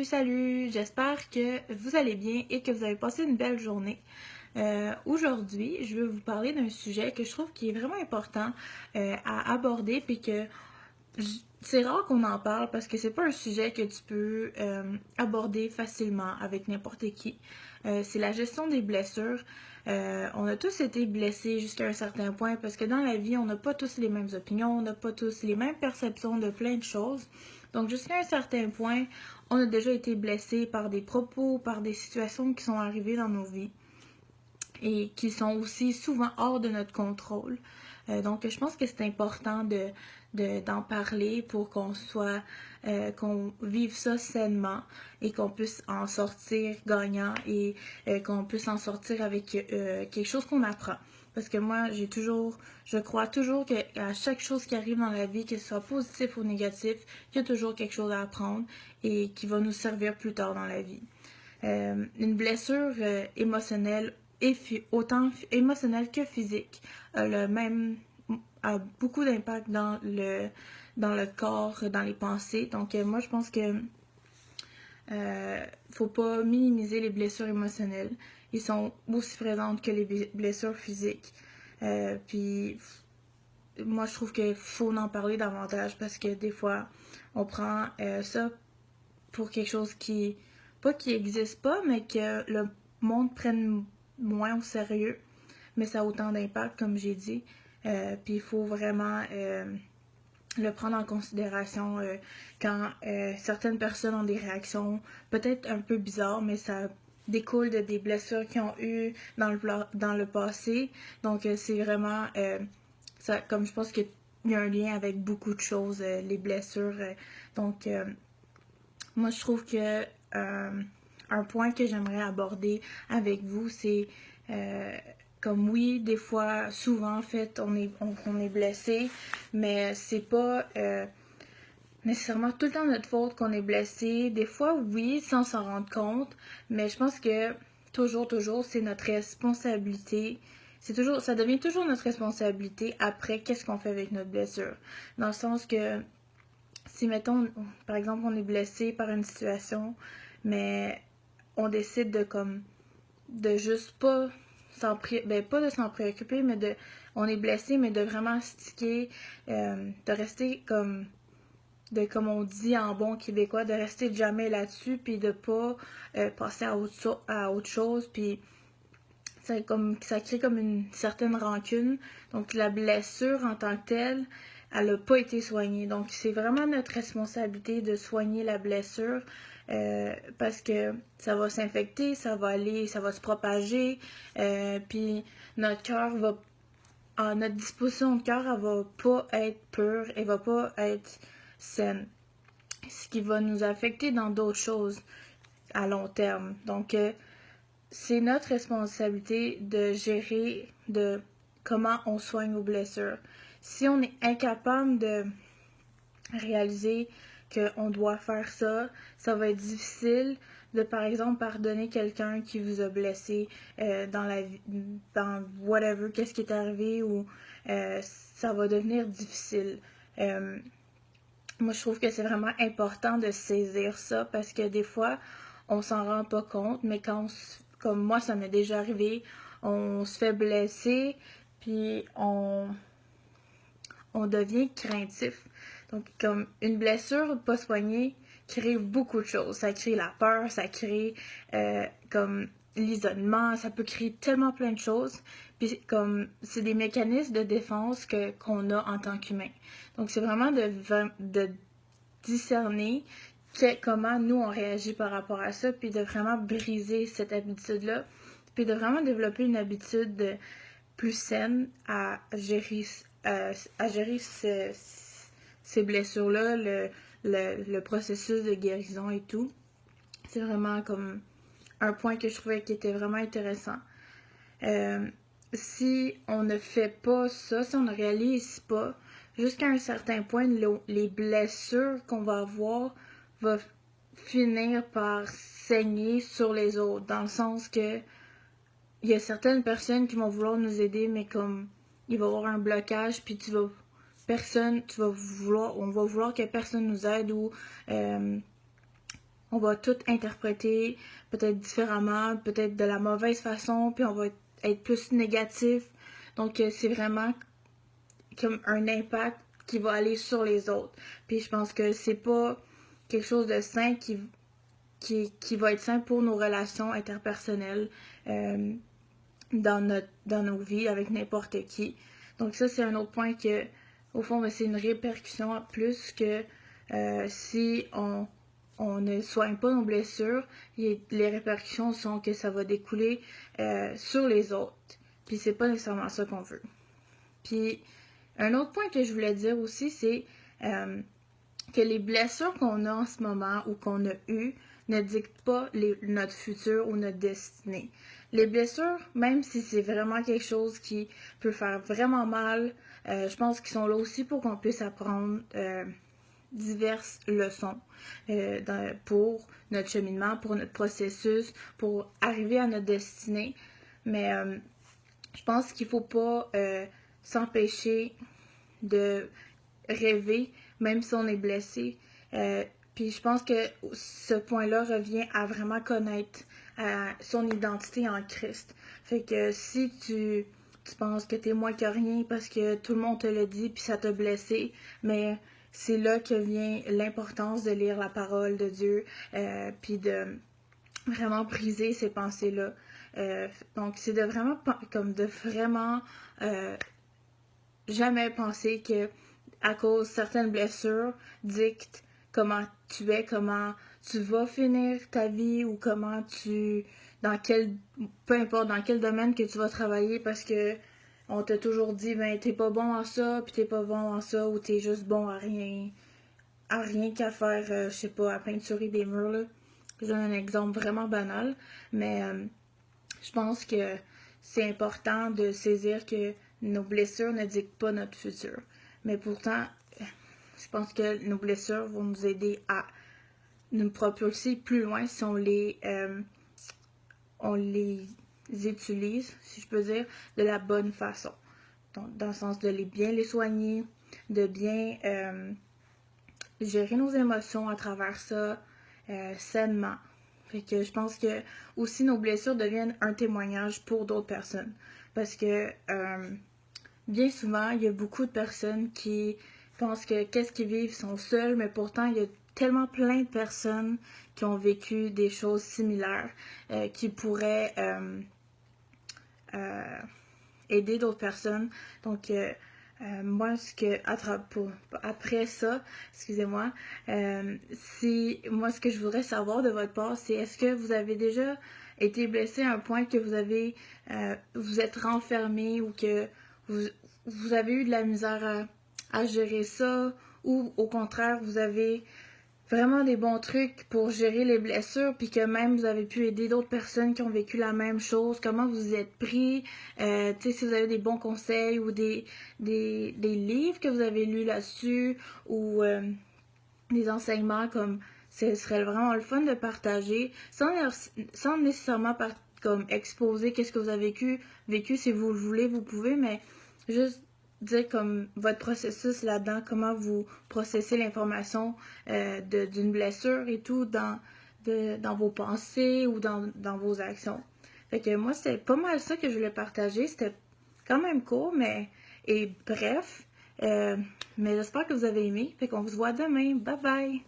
Salut, j'espère que vous allez bien et que vous avez passé une belle journée. Aujourd'hui, je vais vous parler d'un sujet que je trouve qui est vraiment important à aborder puis que c'est rare qu'on en parle parce que c'est pas un sujet que tu peux aborder facilement avec n'importe qui. C'est la gestion des blessures. On a tous été blessés jusqu'à un certain point parce que dans la vie, on n'a pas tous les mêmes opinions, on n'a pas tous les mêmes perceptions de plein de choses. Donc jusqu'à un certain point, on a déjà été blessés par des propos, par des situations qui sont arrivées dans nos vies et qui sont aussi souvent hors de notre contrôle. Donc, je pense que c'est important d'en parler pour qu'on vive ça sainement et qu'on puisse en sortir gagnant et qu'on puisse en sortir avec quelque chose qu'on apprend. Parce que moi, je crois toujours qu'à chaque chose qui arrive dans la vie, que ce soit positif ou négatif, il y a toujours quelque chose à apprendre et qui va nous servir plus tard dans la vie. Une blessure émotionnelle autant émotionnelle que physique a beaucoup d'impact dans le corps, dans les pensées. Donc moi je pense que faut pas minimiser les blessures émotionnelles. Ils sont aussi présentes que les blessures physiques. Puis moi je trouve qu'il faut en parler davantage parce que des fois on prend ça pour quelque chose pas qui existe pas, mais que le monde prenne moins au sérieux. Mais ça a autant d'impact, comme j'ai dit. Puis il faut vraiment le prendre en considération quand certaines personnes ont des réactions peut-être un peu bizarres, mais ça découle de des blessures qu'ils ont eues dans le passé. Donc c'est vraiment, ça, comme je pense qu'il y a un lien avec beaucoup de choses, les blessures. Donc moi, je trouve que un point que j'aimerais aborder avec vous, c'est comme oui, des fois, souvent, en fait, on est blessé, mais c'est pas nécessairement tout le temps notre faute qu'on est blessé. Des fois, oui, sans s'en rendre compte, mais je pense que toujours, c'est notre responsabilité. Ça devient toujours notre responsabilité après qu'est-ce qu'on fait avec notre blessure. Dans le sens que si, mettons, par exemple, on est blessé par une situation, mais on décide de juste pas pas de s'en préoccuper, mais on est blessé, mais de vraiment sticker, de rester comme on dit en bon québécois, de rester jamais là-dessus, puis de pas passer à autre chose, puis ça crée comme une certaine rancune. Donc la blessure en tant que telle, elle n'a pas été soignée. Donc c'est vraiment notre responsabilité de soigner la blessure parce que ça va s'infecter, ça va se propager, puis notre cœur notre disposition de cœur, elle va pas être pure, elle va pas être saine. Ce qui va nous affecter dans d'autres choses à long terme. Donc c'est notre responsabilité de gérer de comment on soigne nos blessures. Si on est incapable de réaliser qu'on doit faire ça, ça va être difficile de, par exemple, pardonner quelqu'un qui vous a blessé dans whatever, qu'est-ce qui est arrivé, ou ça va devenir difficile. Moi, je trouve que c'est vraiment important de saisir ça parce que des fois, on s'en rend pas compte, mais comme moi, ça m'est déjà arrivé, on se fait blesser, puis on devient craintif. Donc, comme une blessure pas soignée crée beaucoup de choses. Ça crée la peur, ça crée comme l'isolement, ça peut créer tellement plein de choses. Puis comme c'est des mécanismes de défense qu'on a en tant qu'humain. Donc c'est vraiment de discerner comment nous on réagit par rapport à ça, puis de vraiment briser cette habitude-là, puis de vraiment développer une habitude plus saine à gérer ces blessures-là, le processus de guérison et tout. C'est vraiment comme un point que je trouvais qui était vraiment intéressant. Si on ne fait pas ça, si on ne réalise pas, jusqu'à un certain point, les blessures qu'on va avoir vont finir par saigner sur les autres, dans le sens que il y a certaines personnes qui vont vouloir nous aider, mais comme il va y avoir un blocage, puis on va vouloir que personne nous aide ou on va tout interpréter peut-être différemment, peut-être de la mauvaise façon, puis on va être plus négatif. Donc, c'est vraiment comme un impact qui va aller sur les autres. Puis je pense que c'est pas quelque chose de sain qui va être sain pour nos relations interpersonnelles dans nos vies avec n'importe qui. Donc ça, c'est un autre point que, au fond, c'est une répercussion en plus que si on ne soigne pas nos blessures, les répercussions sont que ça va découler sur les autres. Puis c'est pas nécessairement ça qu'on veut. Puis un autre point que je voulais dire aussi, c'est que les blessures qu'on a en ce moment ou qu'on a eues ne dictent pas notre futur ou notre destinée. Les blessures, même si c'est vraiment quelque chose qui peut faire vraiment mal, je pense qu'ils sont là aussi pour qu'on puisse apprendre diverses leçons pour notre cheminement, pour notre processus, pour arriver à notre destinée. Mais je pense qu'il ne faut pas s'empêcher de rêver, même si on est blessé. Puis je pense que ce point-là revient à vraiment connaître son identité en Christ. Fait que si tu penses que t'es moins que rien parce que tout le monde te l'a dit puis ça t'a blessé, mais c'est là que vient l'importance de lire la parole de Dieu puis de vraiment briser ces pensées-là. Donc c'est de vraiment jamais penser que à cause de certaines blessures dictent comment tu es, comment tu vas finir ta vie ou peu importe dans quel domaine que tu vas travailler parce que on t'a toujours dit ben t'es pas bon en ça puis t'es pas bon en ça ou t'es juste bon à rien qu'à faire je sais pas à peinturer des murs là. Je donne un exemple vraiment banal mais je pense que c'est important de saisir que nos blessures ne dictent pas notre futur. Mais pourtant, je pense que nos blessures vont nous aider à nous propulser plus loin si on les utilise, si je peux dire, de la bonne façon. Donc, dans le sens de bien les soigner, de bien gérer nos émotions à travers ça sainement. Fait que je pense que aussi nos blessures deviennent un témoignage pour d'autres personnes. Parce que bien souvent, il y a beaucoup de personnes qui pensent que qu'est-ce qu'ils vivent sont seuls, mais pourtant, il y a tellement plein de personnes qui ont vécu des choses similaires, qui pourraient aider d'autres personnes. Donc, moi, après ça, excusez-moi, ce que je voudrais savoir de votre part, c'est est-ce que vous avez déjà été blessé à un point que vous êtes renfermé ou que vous avez eu de la misère à gérer ça ou au contraire, vous avez vraiment des bons trucs pour gérer les blessures, puis que même vous avez pu aider d'autres personnes qui ont vécu la même chose, comment vous vous êtes pris, tu sais, si vous avez des bons conseils ou des livres que vous avez lus là-dessus, ou des enseignements comme ce serait vraiment le fun de partager, sans nécessairement comme exposer qu'est-ce que vous avez vécu, si vous le voulez, vous pouvez, mais juste dire comme votre processus là-dedans, comment vous processez l'information d'une blessure et tout dans vos pensées ou dans vos actions. Fait que moi, c'est pas mal ça que je voulais partager. C'était quand même court, et bref. Mais j'espère que vous avez aimé. Fait qu'on se voit demain. Bye bye!